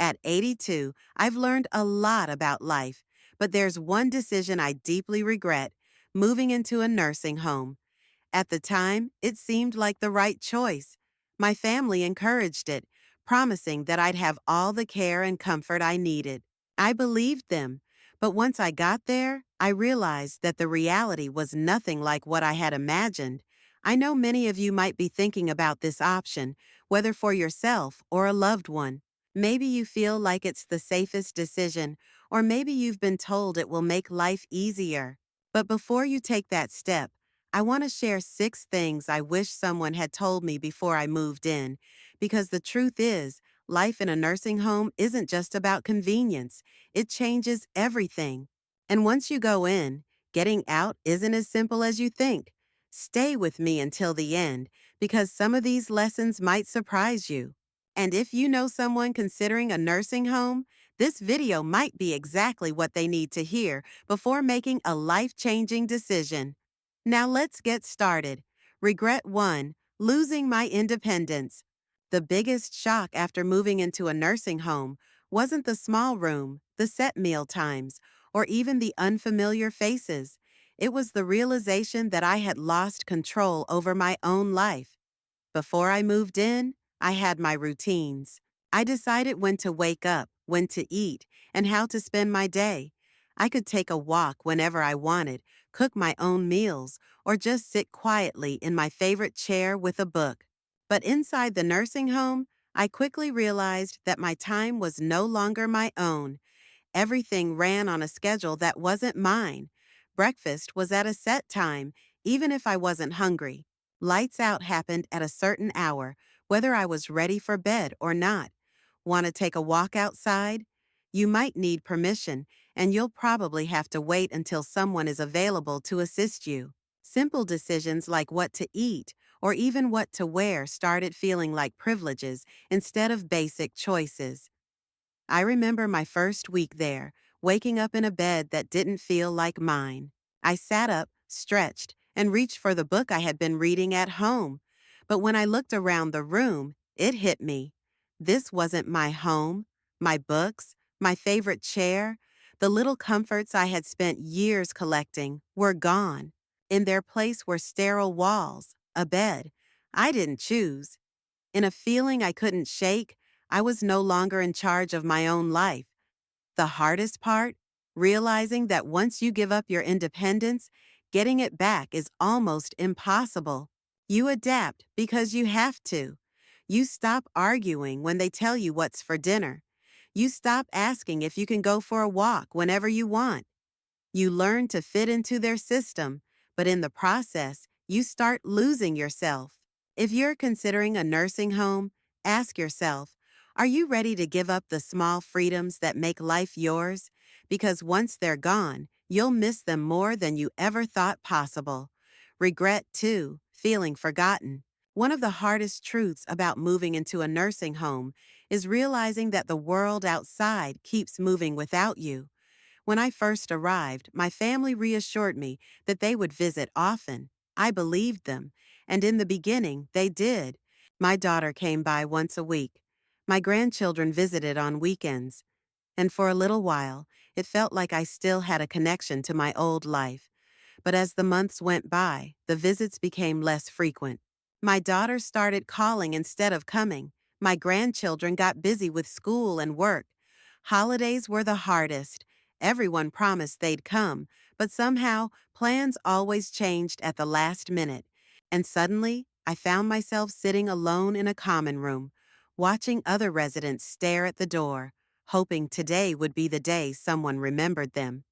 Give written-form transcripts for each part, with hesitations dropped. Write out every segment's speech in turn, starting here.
At 82, I've learned a lot about life, but there's one decision I deeply regret: moving into a nursing home. At the time, it seemed like the right choice. My family encouraged it, promising that I'd have all the care and comfort I needed. I believed them, but once I got there, I realized that the reality was nothing like what I had imagined. I know many of you might be thinking about this option, whether for yourself or a loved one. Maybe you feel like it's the safest decision, or maybe you've been told it will make life easier. But before you take that step, I want to share 6 things I wish someone had told me before I moved in, because the truth is, life in a nursing home isn't just about convenience, it changes everything. And once you go in, getting out isn't as simple as you think. Stay with me until the end, because some of these lessons might surprise you. And if you know someone considering a nursing home, this video might be exactly what they need to hear before making a life-changing decision. Now let's get started. Regret 1: losing my independence. The biggest shock after moving into a nursing home wasn't the small room, the set meal times, or even the unfamiliar faces. It was the realization that I had lost control over my own life. Before I moved in, I had my routines. I decided when to wake up, when to eat, and how to spend my day. I could take a walk whenever I wanted, cook my own meals, or just sit quietly in my favorite chair with a book. But inside the nursing home, I quickly realized that my time was no longer my own. Everything ran on a schedule that wasn't mine. Breakfast was at a set time, even if I wasn't hungry. Lights out happened at a certain hour, whether I was ready for bed or not. Want to take a walk outside? You might need permission, and you'll probably have to wait until someone is available to assist you. Simple decisions like what to eat or even what to wear started feeling like privileges instead of basic choices. I remember my first week there, waking up in a bed that didn't feel like mine. I sat up, stretched, and reached for the book I had been reading at home. But when I looked around the room, it hit me. This wasn't my home, my books, my favorite chair. The little comforts I had spent years collecting were gone. In their place were sterile walls, a bed I didn't choose. In a feeling I couldn't shake, I was no longer in charge of my own life. The hardest part? Realizing that once you give up your independence, getting it back is almost impossible. You adapt because you have to. You stop arguing when they tell you what's for dinner. You stop asking if you can go for a walk whenever you want. You learn to fit into their system, but in the process, you start losing yourself. If you're considering a nursing home, ask yourself, are you ready to give up the small freedoms that make life yours? Because once they're gone, you'll miss them more than you ever thought possible. Regret, too, feeling forgotten. One of the hardest truths about moving into a nursing home is realizing that the world outside keeps moving without you. When I first arrived, my family reassured me that they would visit often. I believed them, and in the beginning, they did. My daughter came by once a week. My grandchildren visited on weekends, and for a little while, it felt like I still had a connection to my old life. But as the months went by, the visits became less frequent. My daughter started calling instead of coming. My grandchildren got busy with school and work. Holidays were the hardest. Everyone promised they'd come, but somehow plans always changed at the last minute. And suddenly, I found myself sitting alone in a common room, watching other residents stare at the door, hoping today would be the day someone remembered them.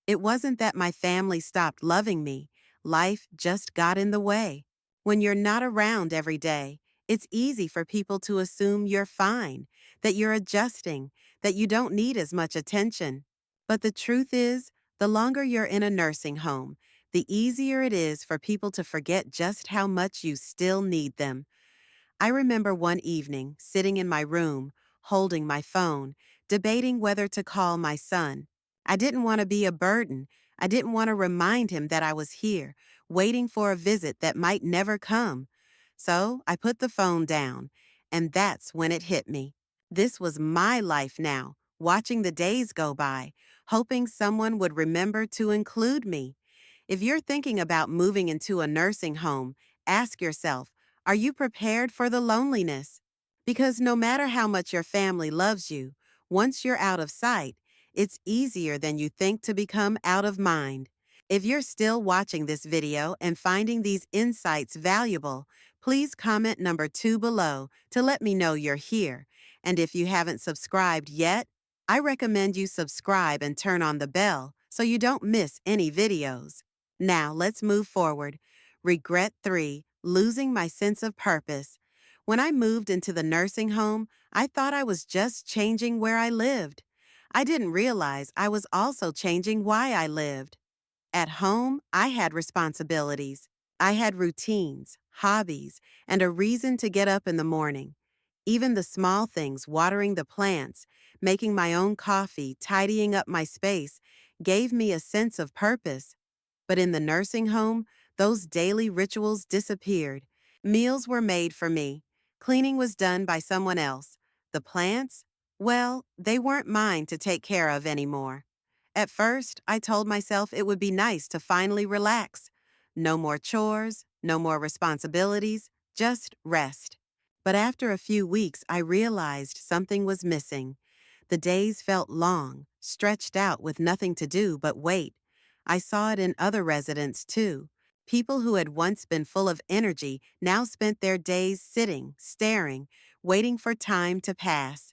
It wasn't that my family stopped loving me. Life just got in the way. When you're not around every day, it's easy for people to assume you're fine, that you're adjusting, that you don't need as much attention. But the truth is, the longer you're in a nursing home, the easier it is for people to forget just how much you still need them. I remember one evening, sitting in my room, holding my phone, debating whether to call my son. I didn't want to be a burden. I didn't want to remind him that I was here, waiting for a visit that might never come. So I put the phone down, and that's when it hit me. This was my life now, watching the days go by, hoping someone would remember to include me. If you're thinking about moving into a nursing home, ask yourself, are you prepared for the loneliness? Because no matter how much your family loves you, once you're out of sight, it's easier than you think to become out of mind. If you're still watching this video and finding these insights valuable, please comment number 2 below to let me know you're here. And if you haven't subscribed yet, I recommend you subscribe and turn on the bell so you don't miss any videos. Now, let's move forward. Regret 3, losing my sense of purpose. When I moved into the nursing home, I thought I was just changing where I lived. I didn't realize I was also changing why I lived. At home, I had responsibilities. I had routines, hobbies, and a reason to get up in the morning. Even the small things, watering the plants, making my own coffee, tidying up my space, gave me a sense of purpose. But in the nursing home, those daily rituals disappeared. Meals were made for me. Cleaning was done by someone else. The plants? Well, they weren't mine to take care of anymore. At first, I told myself it would be nice to finally relax. No more chores, no more responsibilities, just rest. But after a few weeks, I realized something was missing. The days felt long, stretched out with nothing to do but wait. I saw it in other residents, too. People who had once been full of energy now spent their days sitting, staring, waiting for time to pass.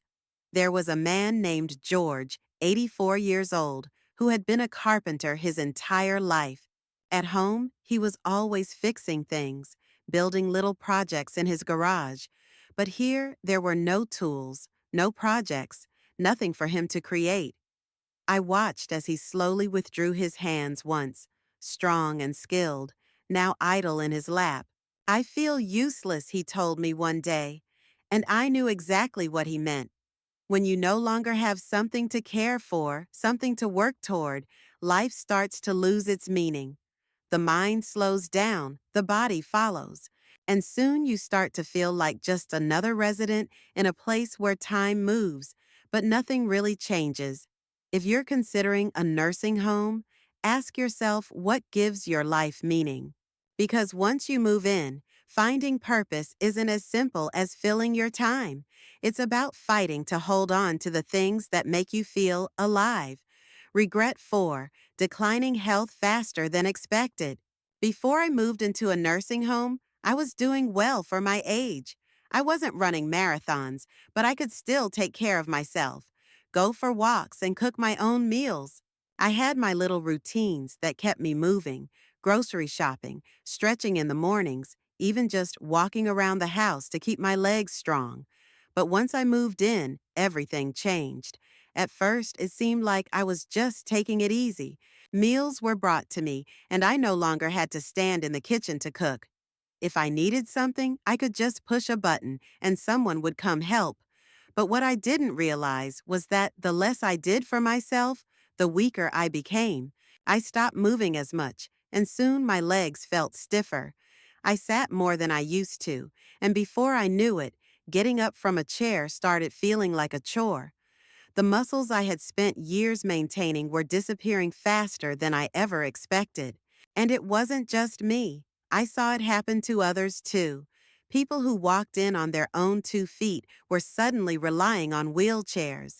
There was a man named George, 84 years old, who had been a carpenter his entire life. At home, he was always fixing things, building little projects in his garage. But here, there were no tools, no projects, nothing for him to create. I watched as he slowly withdrew his hands once, strong and skilled, now idle in his lap. I feel useless, he told me one day, and I knew exactly what he meant. When you no longer have something to care for, something to work toward, life starts to lose its meaning. The mind slows down, the body follows, and soon you start to feel like just another resident in a place where time moves, but nothing really changes. If you're considering a nursing home, ask yourself what gives your life meaning. Because once you move in, finding purpose isn't as simple as filling your time. It's about fighting to hold on to the things that make you feel alive. Regret 4, declining health faster than expected. Before I moved into a nursing home, I was doing well for my age. I wasn't running marathons, but I could still take care of myself, go for walks, and cook my own meals. I had my little routines that kept me moving, grocery shopping, stretching in the mornings, even just walking around the house to keep my legs strong. But once I moved in, everything changed. At first, it seemed like I was just taking it easy. Meals were brought to me, and I no longer had to stand in the kitchen to cook. If I needed something, I could just push a button and someone would come help. But what I didn't realize was that the less I did for myself, the weaker I became. I stopped moving as much, and soon my legs felt stiffer. I sat more than I used to, and before I knew it, getting up from a chair started feeling like a chore. The muscles I had spent years maintaining were disappearing faster than I ever expected. And it wasn't just me. I saw it happen to others too. People who walked in on their own 2 feet were suddenly relying on wheelchairs.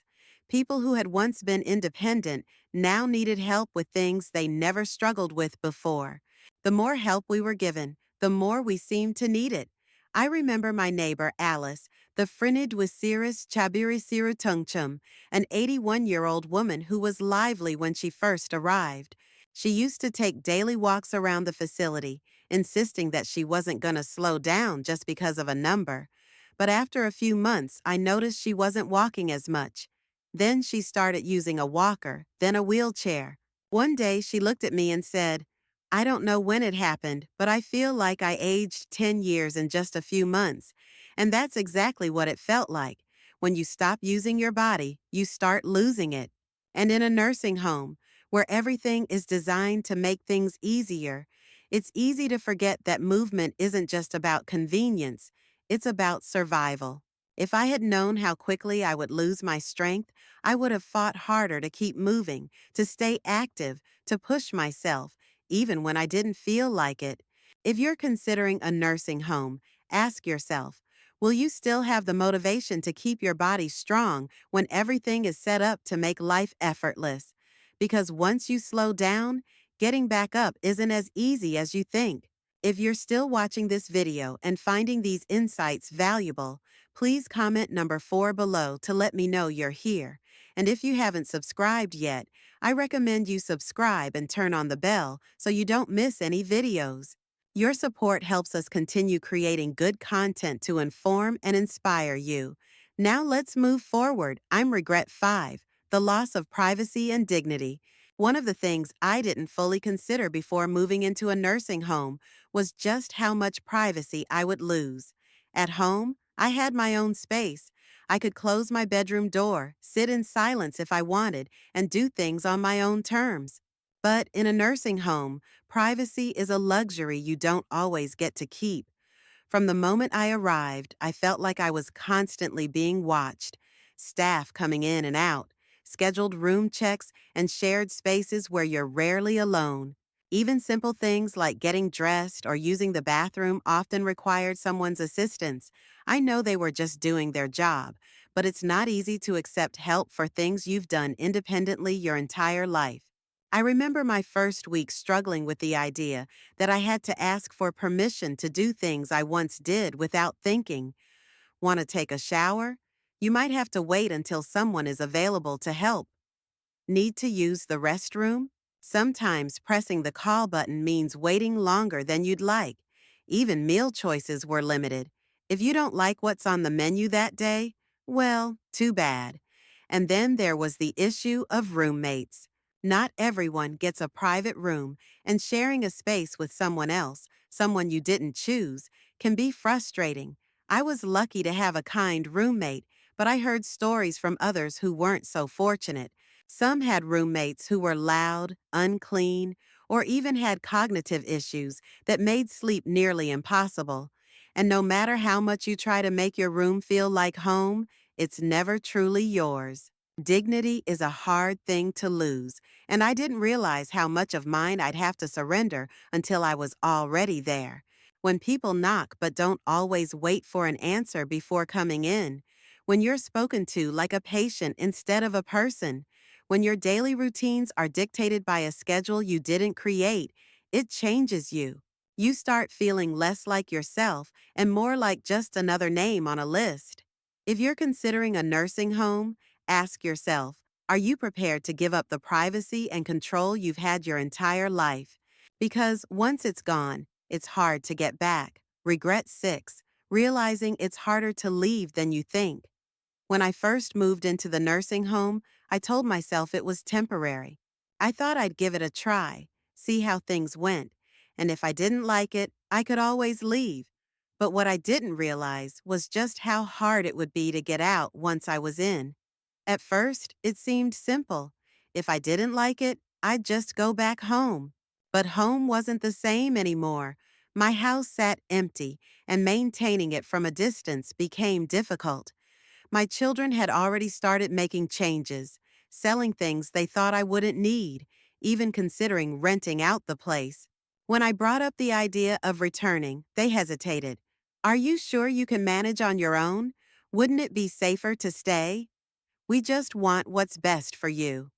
People who had once been independent now needed help with things they never struggled with before. The more help we were given, the more we seemed to need it. I remember my neighbor, Alice, the Frinidwisiris Chabirisiru an 81-year-old woman who was lively when she first arrived. She used to take daily walks around the facility, insisting that she wasn't going to slow down just because of a number. But after a few months, I noticed she wasn't walking as much. Then she started using a walker, then a wheelchair. One day she looked at me and said, I don't know when it happened, but I feel like I aged 10 years in just a few months. And that's exactly what it felt like. When you stop using your body, you start losing it. And in a nursing home, where everything is designed to make things easier, it's easy to forget that movement isn't just about convenience, it's about survival. If I had known how quickly I would lose my strength, I would have fought harder to keep moving, to stay active, to push myself, even when I didn't feel like it. If you're considering a nursing home, ask yourself, will you still have the motivation to keep your body strong when everything is set up to make life effortless? Because once you slow down, getting back up isn't as easy as you think. If you're still watching this video and finding these insights valuable, please comment number 4 below to let me know you're here. And if you haven't subscribed yet, I recommend you subscribe and turn on the bell so you don't miss any videos. Your support helps us continue creating good content to inform and inspire you. Now let's move forward. I'm regret 5, the loss of privacy and dignity. One of the things I didn't fully consider before moving into a nursing home was just how much privacy I would lose. At home, I had my own space. I could close my bedroom door, sit in silence if I wanted, and do things on my own terms. But in a nursing home, privacy is a luxury you don't always get to keep. From the moment I arrived, I felt like I was constantly being watched. Staff coming in and out, scheduled room checks, and shared spaces where you're rarely alone. Even simple things like getting dressed or using the bathroom often required someone's assistance. I know they were just doing their job, but it's not easy to accept help for things you've done independently your entire life. I remember my first week struggling with the idea that I had to ask for permission to do things I once did without thinking. Want to take a shower? You might have to wait until someone is available to help. Need to use the restroom? Sometimes pressing the call button means waiting longer than you'd like. Even meal choices were limited. If you don't like what's on the menu that day, well, too bad. And then there was the issue of roommates. Not everyone gets a private room, and sharing a space with someone else, someone you didn't choose, can be frustrating. I was lucky to have a kind roommate, but I heard stories from others who weren't so fortunate. Some had roommates who were loud, unclean, or even had cognitive issues that made sleep nearly impossible. And no matter how much you try to make your room feel like home, it's never truly yours. Dignity is a hard thing to lose, and I didn't realize how much of mine I'd have to surrender until I was already there. When people knock but don't always wait for an answer before coming in, when you're spoken to like a patient instead of a person, when your daily routines are dictated by a schedule you didn't create, it changes you. You start feeling less like yourself and more like just another name on a list. If you're considering a nursing home, ask yourself, are you prepared to give up the privacy and control you've had your entire life? Because once it's gone, it's hard to get back. Regret 6, realizing it's harder to leave than you think. When I first moved into the nursing home, I told myself it was temporary. I thought I'd give it a try, see how things went, and if I didn't like it, I could always leave. But what I didn't realize was just how hard it would be to get out once I was in. At first, it seemed simple. If I didn't like it, I'd just go back home. But home wasn't the same anymore. My house sat empty, and maintaining it from a distance became difficult. My children had already started making changes, selling things they thought I wouldn't need, even considering renting out the place. When I brought up the idea of returning, they hesitated. Are you sure you can manage on your own? Wouldn't it be safer to stay? We just want what's best for you.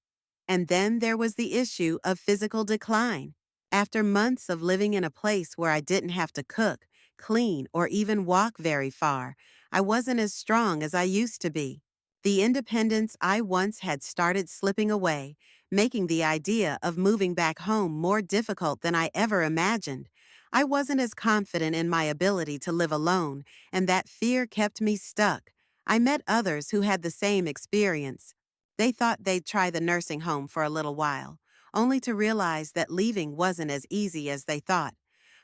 And then there was the issue of physical decline. After months of living in a place where I didn't have to cook, clean, or even walk very far, I wasn't as strong as I used to be. The independence I once had started slipping away, making the idea of moving back home more difficult than I ever imagined. I wasn't as confident in my ability to live alone, and that fear kept me stuck. I met others who had the same experience. They thought they'd try the nursing home for a little while, only to realize that leaving wasn't as easy as they thought.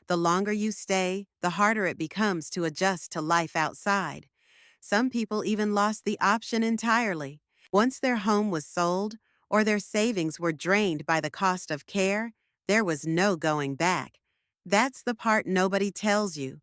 The longer you stay, the harder it becomes to adjust to life outside. Some people even lost the option entirely. Once their home was sold, or their savings were drained by the cost of care, there was no going back. That's the part nobody tells you.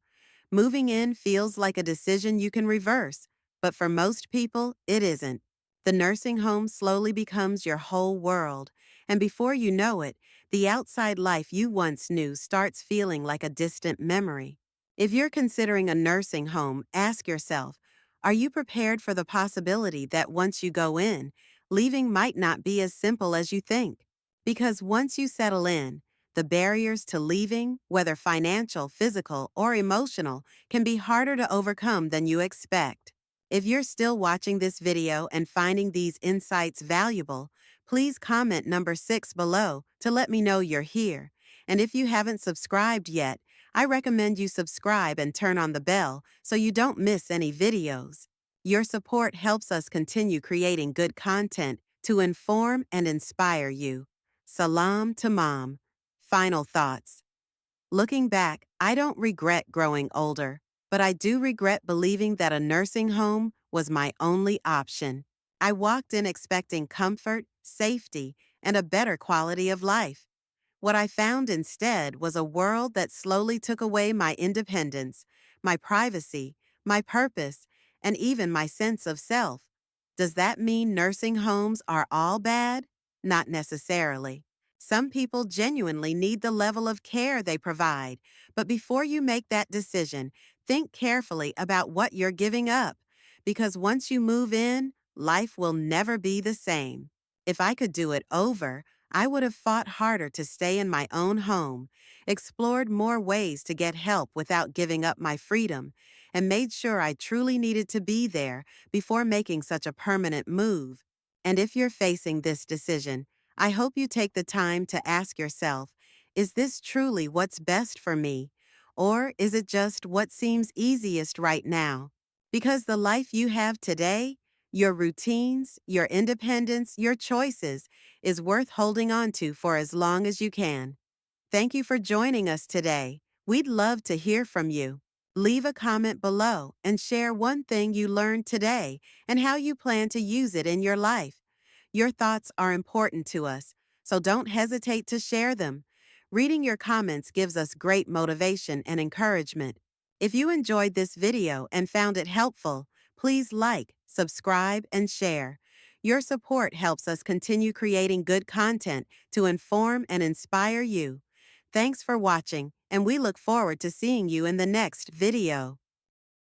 Moving in feels like a decision you can reverse, But for most people, it isn't. The nursing home slowly becomes your whole world, and before you know it, the outside life you once knew starts feeling like a distant memory. If you're considering a nursing home, ask yourself, are you prepared for the possibility that once you go in, leaving might not be as simple as you think? Because once you settle in, the barriers to leaving, whether financial, physical, or emotional, can be harder to overcome than you expect. If you're still watching this video and finding these insights valuable, please comment number 6 below to let me know you're here. And if you haven't subscribed yet, I recommend you subscribe and turn on the bell so you don't miss any videos. Your support helps us continue creating good content to inform and inspire you. Salam to Mom. Final thoughts. Looking back, I don't regret growing older, but I do regret believing that a nursing home was my only option. I walked in expecting comfort, safety, and a better quality of life. What I found instead was a world that slowly took away my independence, my privacy, my purpose, and even my sense of self. Does that mean nursing homes are all bad? Not necessarily. Some people genuinely need the level of care they provide, but before you make that decision, think carefully about what you're giving up. Because once you move in, life will never be the same. If I could do it over, I would have fought harder to stay in my own home, explored more ways to get help without giving up my freedom, and made sure I truly needed to be there before making such a permanent move. And if you're facing this decision, I hope you take the time to ask yourself, is this truly what's best for me? Or is it just what seems easiest right now? Because the life you have today, your routines, your independence, your choices, is worth holding on to for as long as you can. Thank you for joining us today. We'd love to hear from you. Leave a comment below and share one thing you learned today and how you plan to use it in your life. Your thoughts are important to us, so don't hesitate to share them. Reading your comments gives us great motivation and encouragement. If you enjoyed this video and found it helpful, please like, subscribe, and share. Your support helps us continue creating good content to inform and inspire you. Thanks for watching, and we look forward to seeing you in the next video.